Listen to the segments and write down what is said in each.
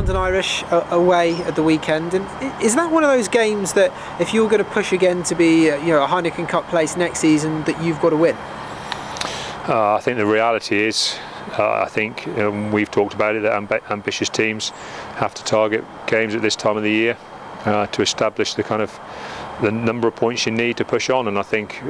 London Irish away at the weekend, and is that one of those games that if you're going to push again to be a Heineken Cup place next season, that you've got to win? I think the reality is, I think we've talked about it, that ambitious teams have to target games at this time of the year to establish the number of points you need to push on, and I think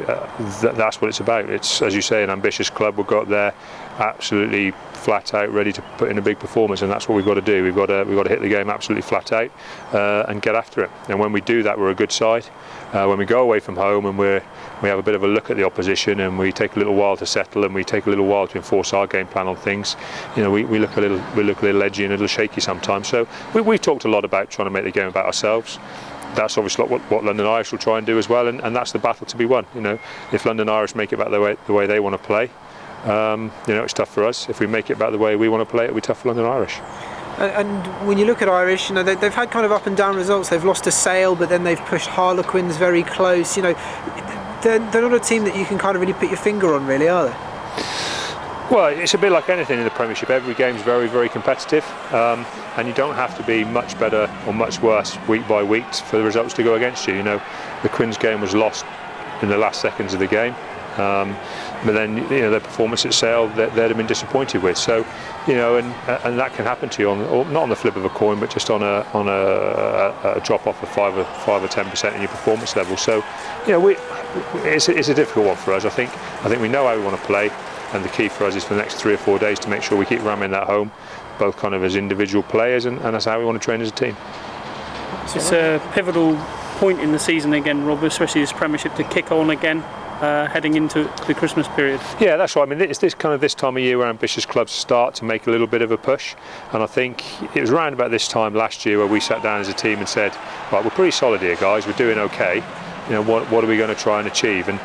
that's what it's about. It's, as you say, an ambitious club. We've got there absolutely flat out, ready to put in a big performance, and that's what we've got to do. We've got to hit the game absolutely flat out and get after it. And when we do that, we're a good side. When we go away from home and we have a bit of a look at the opposition, and we take a little while to settle, and we take a little while to enforce our game plan on things, we look a little edgy and a little shaky sometimes. So we've talked a lot about trying to make the game about ourselves. That's obviously what London Irish will try and do as well, and that's the battle to be won. If London Irish make it about the way they want to play, it's tough for us. If we make it about the way we want to play, it'll be tough for London Irish. And when you look at Irish, they've had kind of up and down results. They've lost to Sale, but then they've pushed Harlequins very close. They're not a team that you can kind of really put your finger on, really, are they? Well, it's a bit like anything in the Premiership. Every game's very, very competitive, and you don't have to be much better or much worse week by week for the results to go against you. The Quins game was lost in the last seconds of the game, but then their performance at Sale they'd have been disappointed with. So, and that can happen to you not on the flip of a coin, but just on a drop off of 5 or 10% in your performance level. So, it's a difficult one for us. I think we know how we want to play. And the key for us is for the next 3 or 4 days to make sure we keep ramming that home, both kind of as individual players and that's how we want to train as a team. It's a pivotal point in the season again, Rob, especially this Premiership to kick on again, heading into the Christmas period. Yeah, that's right. I mean, it's this time of year where ambitious clubs start to make a little bit of a push, and I think it was around about this time last year where we sat down as a team and said, right, we're pretty solid here, guys. We're doing okay. What are we going to try and achieve? And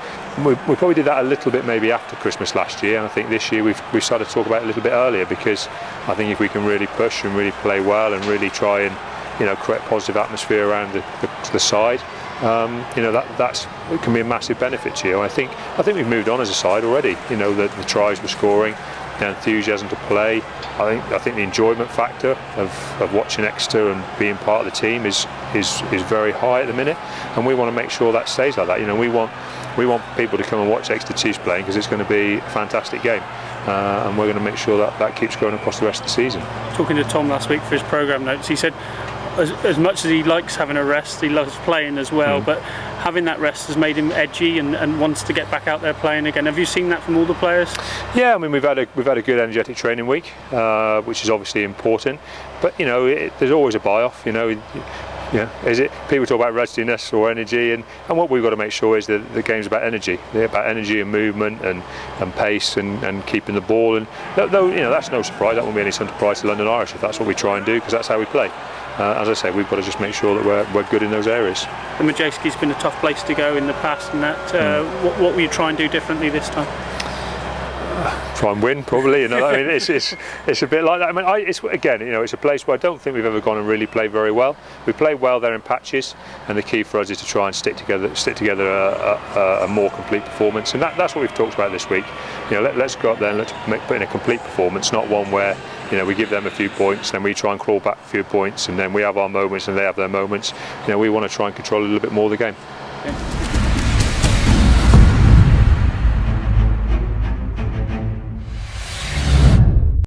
we probably did that a little bit maybe after Christmas last year, and I think this year we've started to talk about it a little bit earlier, because I think if we can really push and really play well and really try and create positive atmosphere around the side, it can be a massive benefit to you. I think we've moved on as a side already. The tries we're scoring, the enthusiasm to play. I think the enjoyment factor of watching Exeter and being part of the team is very high at the minute, and we want to make sure that stays like that. We want people to come and watch Exeter Chiefs playing, because it's going to be a fantastic game, and we're going to make sure that keeps going across the rest of the season. Talking to Tom last week for his programme notes, he said as much as he likes having a rest, he loves playing as well, but having that rest has made him edgy and wants to get back out there playing again. Have you seen that from all the players? Yeah, I mean, we've had a good energetic training week, which is obviously important, but there's always a buy-off. Is it people talk about rustiness or energy, and what we've got to make sure is that the game's about energy. They're about energy and movement and pace and keeping the ball, and though that's no surprise. That won't be any surprise to London Irish if that's what we try and do, because that's how we play. As I say, we've got to just make sure that we're good in those areas. The Majewski's been a tough place to go in the past, and that what will you try and do differently this time? Try and win, probably. I mean, it's a bit like that. I mean, it's a place where I don't think we've ever gone and really played very well. We played well there in patches, and the key for us is to try and stick together a more complete performance, and that's what we've talked about this week. Let's go up there and let's put in a complete performance, not one where we give them a few points, then we try and claw back a few points, and then we have our moments and they have their moments. We want to try and control a little bit more of the game.